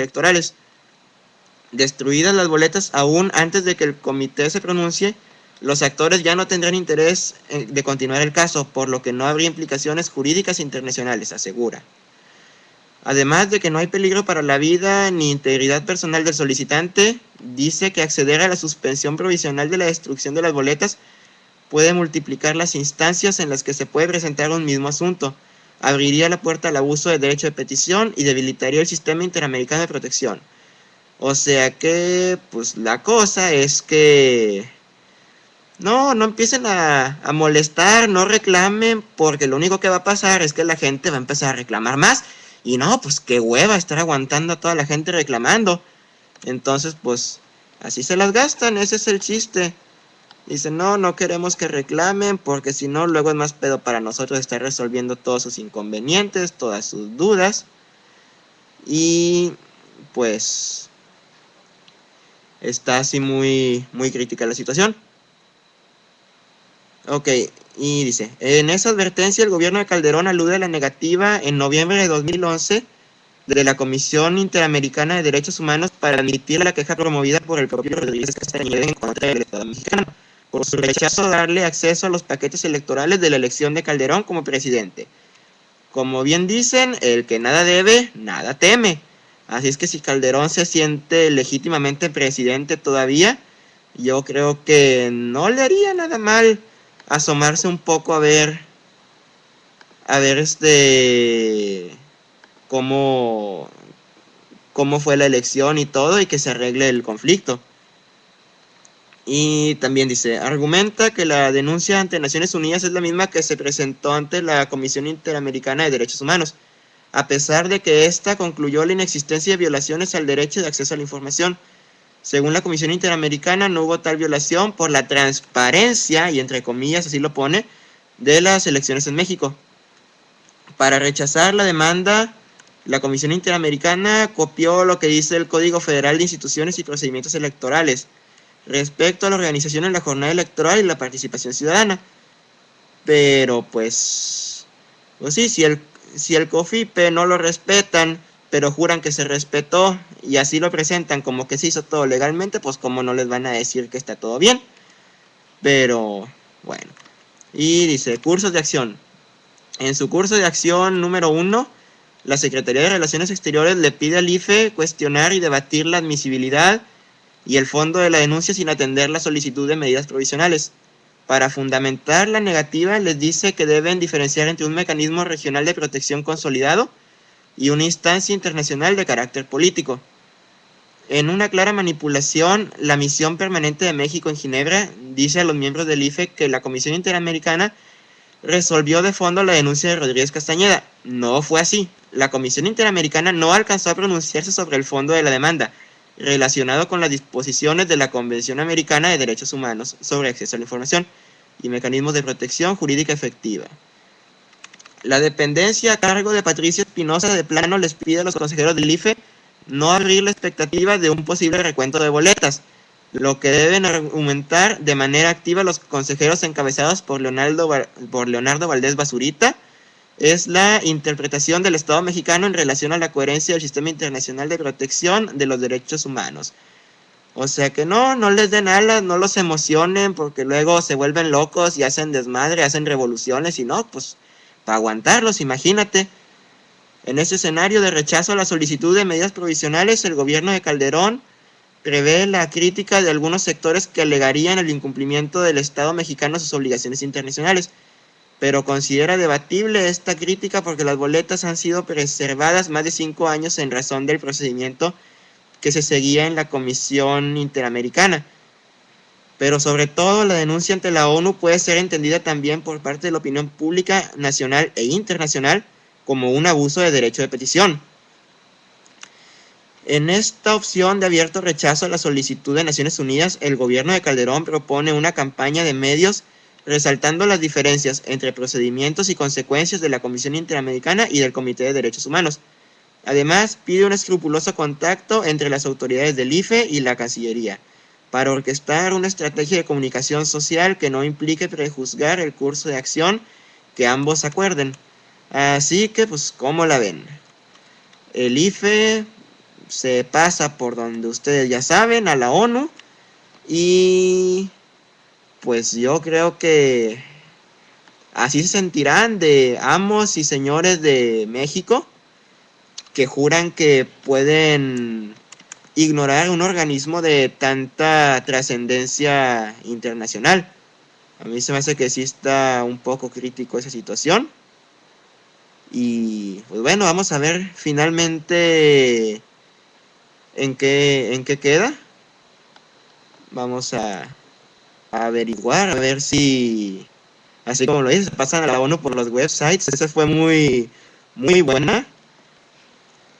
electorales. Destruidas las boletas aún antes de que el comité se pronuncie, los actores ya no tendrán interés de continuar el caso, por lo que no habría implicaciones jurídicas internacionales, asegura. Además de que no hay peligro para la vida ni integridad personal del solicitante, dice que acceder a la suspensión provisional de la destrucción de las boletas puede multiplicar las instancias en las que se puede presentar un mismo asunto, abriría la puerta al abuso de derecho de petición y debilitaría el sistema interamericano de protección. O sea que, pues la cosa es que no empiecen a molestar, no reclamen, porque lo único que va a pasar es que la gente va a empezar a reclamar más. Y no, pues qué hueva estar aguantando a toda la gente reclamando. Entonces, pues, así se las gastan, ese es el chiste. Dicen, no queremos que reclamen, porque si no, luego es más pedo para nosotros estar resolviendo todos sus inconvenientes, todas sus dudas. Y, pues, está así muy crítica la situación. Ok, y dice, en esa advertencia el gobierno de Calderón alude a la negativa en noviembre de 2011 de la Comisión Interamericana de Derechos Humanos para admitir la queja promovida por el propio Rodríguez Castañeda en contra del Estado mexicano, por su rechazo a darle acceso a los paquetes electorales de la elección de Calderón como presidente. Como bien dicen, el que nada debe, nada teme. Así es que si Calderón se siente legítimamente presidente todavía, yo creo que no le haría nada mal asomarse un poco a ver cómo fue la elección y todo, y que se arregle el conflicto. Y también dice, argumenta que la denuncia ante Naciones Unidas es la misma que se presentó ante la Comisión Interamericana de Derechos Humanos, a pesar de que ésta concluyó la inexistencia de violaciones al derecho de acceso a la información. Según la Comisión Interamericana, no hubo tal violación por la transparencia, y entre comillas así lo pone, de las elecciones en México. Para rechazar la demanda, la Comisión Interamericana copió lo que dice el Código Federal de Instituciones y Procedimientos Electorales respecto a la organización en la jornada electoral y la participación ciudadana. Pero pues sí, si el COFIPE no lo respetan, pero juran que se respetó y así lo presentan como que se hizo todo legalmente, pues como no les van a decir que está todo bien. Pero bueno. Y dice, cursos de acción. En su curso de acción número 1, la Secretaría de Relaciones Exteriores le pide al IFE cuestionar y debatir la admisibilidad y el fondo de la denuncia sin atender la solicitud de medidas provisionales. Para fundamentar la negativa, les dice que deben diferenciar entre un mecanismo regional de protección consolidado y una instancia internacional de carácter político. En una clara manipulación, la misión permanente de México en Ginebra dice a los miembros del IFE que la Comisión Interamericana resolvió de fondo la denuncia de Rodríguez Castañeda. No fue así. La Comisión Interamericana no alcanzó a pronunciarse sobre el fondo de la demanda, relacionado con las disposiciones de la Convención Americana de Derechos Humanos sobre acceso a la información y mecanismos de protección jurídica efectiva. La dependencia a cargo de Patricia Espinosa de plano les pide a los consejeros del IFE no abrir la expectativa de un posible recuento de boletas, lo que deben argumentar de manera activa los consejeros encabezados por Leonardo Valdés Basurita es la interpretación del Estado mexicano en relación a la coherencia del sistema internacional de protección de los derechos humanos. O sea que no les den alas, no los emocionen, porque luego se vuelven locos y hacen desmadre, hacen revoluciones, y no, pues para aguantarlos, imagínate. En ese escenario de rechazo a la solicitud de medidas provisionales, el gobierno de Calderón prevé la crítica de algunos sectores que alegarían el incumplimiento del Estado mexicano a sus obligaciones internacionales, pero considera debatible esta crítica porque las boletas han sido preservadas más de 5 años en razón del procedimiento que se seguía en la Comisión Interamericana. Pero sobre todo la denuncia ante la ONU puede ser entendida también por parte de la opinión pública nacional e internacional como un abuso de derecho de petición. En esta opción de abierto rechazo a la solicitud de Naciones Unidas, el gobierno de Calderón propone una campaña de medios resaltando las diferencias entre procedimientos y consecuencias de la Comisión Interamericana y del Comité de Derechos Humanos. Además, pide un escrupuloso contacto entre las autoridades del IFE y la Cancillería, para orquestar una estrategia de comunicación social que no implique prejuzgar el curso de acción que ambos acuerden. Así que, pues, ¿cómo la ven? El IFE se pasa por donde ustedes ya saben, a la ONU, y pues yo creo que así se sentirán de amos y señores de México que juran que pueden ignorar un organismo de tanta trascendencia internacional. A mí se me hace que sí está un poco crítico esa situación. Y pues bueno, vamos a ver finalmente en qué queda. Vamos a averiguar, a ver si, así como lo dices, pasan a la ONU por los websites. Esa fue muy buena.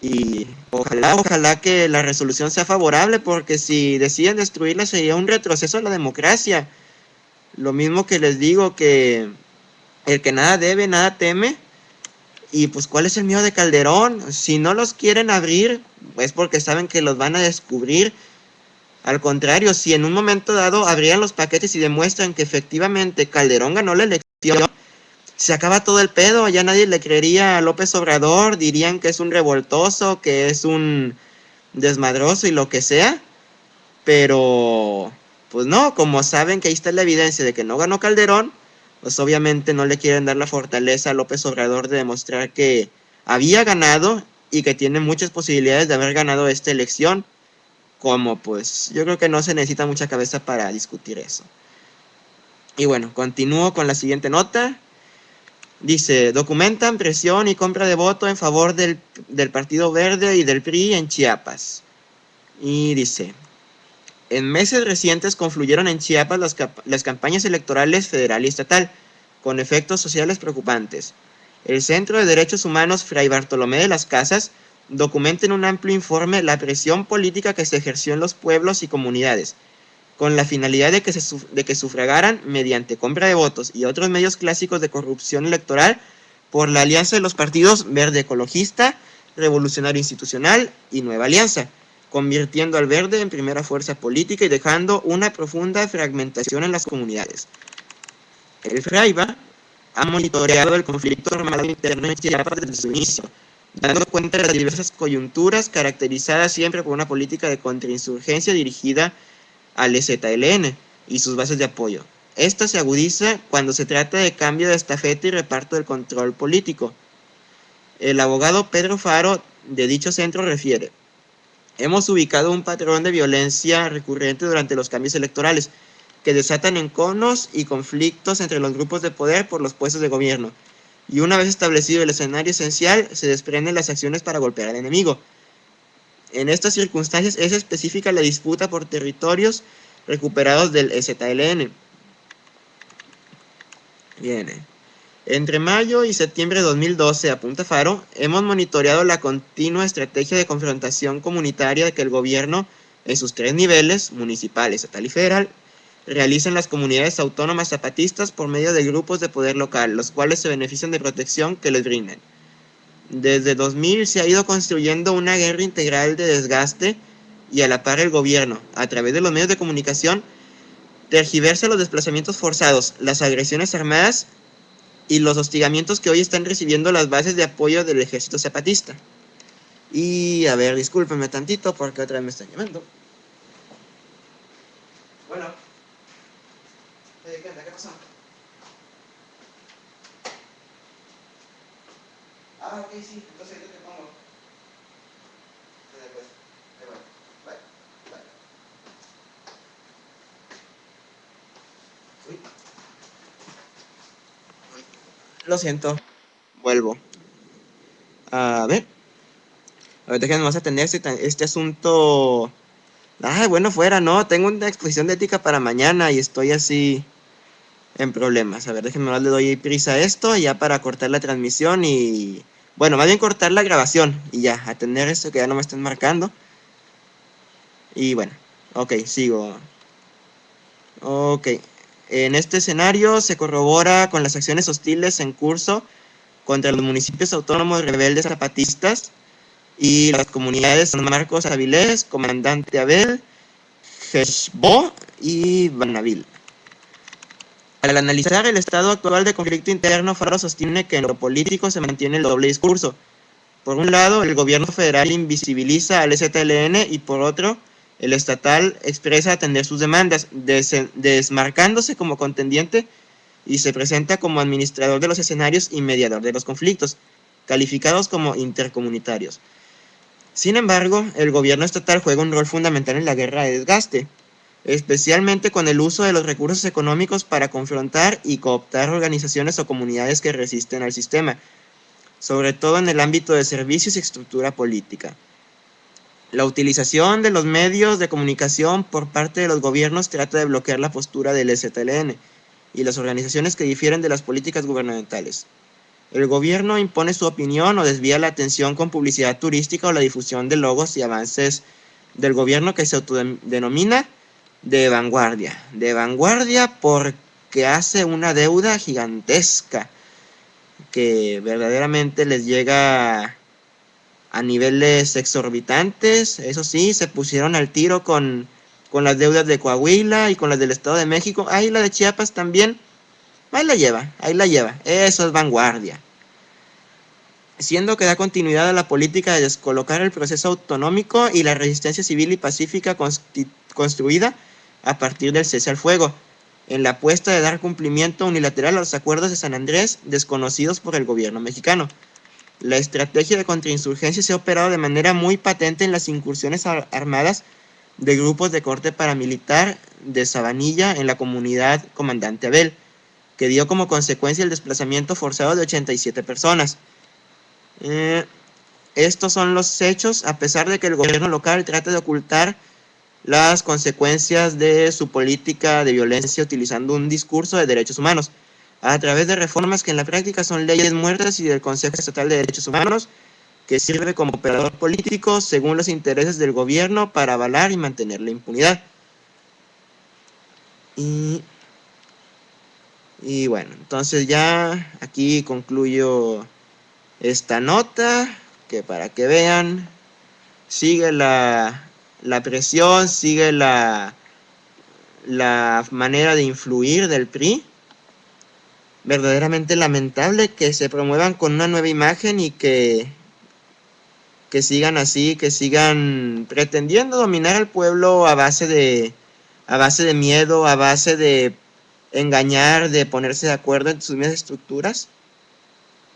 Y ojalá que la resolución sea favorable, porque si deciden destruirla sería un retroceso a la democracia. Lo mismo que les digo, que el que nada debe, nada teme. Y pues, ¿cuál es el miedo de Calderón? Si no los quieren abrir, es porque saben que los van a descubrir. Al contrario, si en un momento dado abrían los paquetes y demuestran que efectivamente Calderón ganó la elección, se acaba todo el pedo, ya nadie le creería a López Obrador, dirían que es un revoltoso, que es un desmadroso y lo que sea, pero pues no, como saben que ahí está la evidencia de que no ganó Calderón, pues obviamente no le quieren dar la fortaleza a López Obrador de demostrar que había ganado y que tiene muchas posibilidades de haber ganado esta elección, como pues yo creo que no se necesita mucha cabeza para discutir eso. Y bueno, continúo con la siguiente nota. Dice, documentan presión y compra de voto en favor del Partido Verde y del PRI en Chiapas. Y dice, en meses recientes confluyeron en Chiapas las campañas electorales federal y estatal, con efectos sociales preocupantes. El Centro de Derechos Humanos Fray Bartolomé de las Casas documenta en un amplio informe la presión política que se ejerció en los pueblos y comunidades, con la finalidad de que sufragaran mediante compra de votos y otros medios clásicos de corrupción electoral por la alianza de los partidos Verde Ecologista, Revolucionario Institucional y Nueva Alianza, convirtiendo al Verde en primera fuerza política y dejando una profunda fragmentación en las comunidades. El FRAIBA ha monitoreado el conflicto armado interno en Chiapas desde su inicio, dando cuenta de las diversas coyunturas caracterizadas siempre por una política de contrainsurgencia dirigida al EZLN y sus bases de apoyo. Esta se agudiza cuando se trata de cambio de estafeta y reparto del control político. El abogado Pedro Faro de dicho centro refiere, hemos ubicado un patrón de violencia recurrente durante los cambios electorales que desatan enconos y conflictos entre los grupos de poder por los puestos de gobierno. Y una vez establecido el escenario esencial, se desprenden las acciones para golpear al enemigo. En estas circunstancias es específica la disputa por territorios recuperados del EZLN. Bien. Entre mayo y septiembre de 2012, apunta Faro, hemos monitoreado la continua estrategia de confrontación comunitaria que el gobierno, en sus tres niveles, municipal, estatal y federal, realiza en las comunidades autónomas zapatistas por medio de grupos de poder local, los cuales se benefician de protección que les brindan. Desde 2000 se ha ido construyendo una guerra integral de desgaste y a la par el gobierno, a través de los medios de comunicación, tergiversa los desplazamientos forzados, las agresiones armadas y los hostigamientos que hoy están recibiendo las bases de apoyo del ejército zapatista. Y a ver, discúlpenme tantito porque otra vez me están llamando. Bueno. ¿Qué onda? ¿Qué pasó? Ah, ok, sí, entonces yo te pongo. Pues, ahí va. Bye. Uy. Lo siento. Vuelvo. A ver. Ahorita que nos vas a tener este asunto. Ay, bueno, fuera, no. Tengo una exposición de ética para mañana y estoy así en problemas. A ver, déjenme más le doy prisa a esto ya para cortar la transmisión y... Bueno, más bien cortar la grabación y ya, atender esto que ya no me están marcando. Y bueno, ok, sigo. Ok, en este escenario se corrobora con las acciones hostiles en curso contra los municipios autónomos rebeldes zapatistas y las comunidades San Marcos Avilés, Comandante Abel, Jeshbo y Banavil. Al analizar el estado actual de conflicto interno, Faro sostiene que en lo político se mantiene el doble discurso. Por un lado, el gobierno federal invisibiliza al ZLN y por otro, el estatal expresa atender sus demandas, desmarcándose como contendiente y se presenta como administrador de los escenarios y mediador de los conflictos, calificados como intercomunitarios. Sin embargo, el gobierno estatal juega un rol fundamental en la guerra de desgaste, especialmente con el uso de los recursos económicos para confrontar y cooptar organizaciones o comunidades que resisten al sistema, sobre todo en el ámbito de servicios y estructura política. La utilización de los medios de comunicación por parte de los gobiernos trata de bloquear la postura del ZLN y las organizaciones que difieren de las políticas gubernamentales. El gobierno impone su opinión o desvía la atención con publicidad turística o la difusión de logos y avances del gobierno que se autodenomina de vanguardia. De vanguardia porque hace una deuda gigantesca que verdaderamente les llega a niveles exorbitantes. Eso sí, se pusieron al tiro con las deudas de Coahuila y con las del Estado de México. Ahí la de Chiapas también. Ahí la lleva. Eso es vanguardia. Siendo que da continuidad a la política de descolocar el proceso autonómico y la resistencia civil y pacífica construida a partir del cese al fuego, en la apuesta de dar cumplimiento unilateral a los acuerdos de San Andrés desconocidos por el gobierno mexicano. La estrategia de contrainsurgencia se ha operado de manera muy patente en las incursiones armadas de grupos de corte paramilitar de Sabanilla en la comunidad Comandante Abel, que dio como consecuencia el desplazamiento forzado de 87 personas. Estos son los hechos, a pesar de que el gobierno local trata de ocultar las consecuencias de su política de violencia utilizando un discurso de derechos humanos, a través de reformas que en la práctica son leyes muertas y del Consejo Estatal de Derechos Humanos, que sirve como operador político según los intereses del gobierno para avalar y mantener la impunidad. Y bueno, entonces ya aquí concluyo esta nota, que para que vean, sigue la presión, sigue la manera de influir del PRI. Verdaderamente lamentable que se promuevan con una nueva imagen y que sigan así, que sigan pretendiendo dominar al pueblo a base de miedo, a base de engañar, de ponerse de acuerdo en sus mismas estructuras.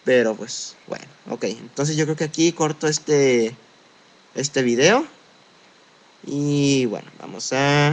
Pero pues, bueno, ok. Entonces yo creo que aquí corto este video. Y bueno, vamos a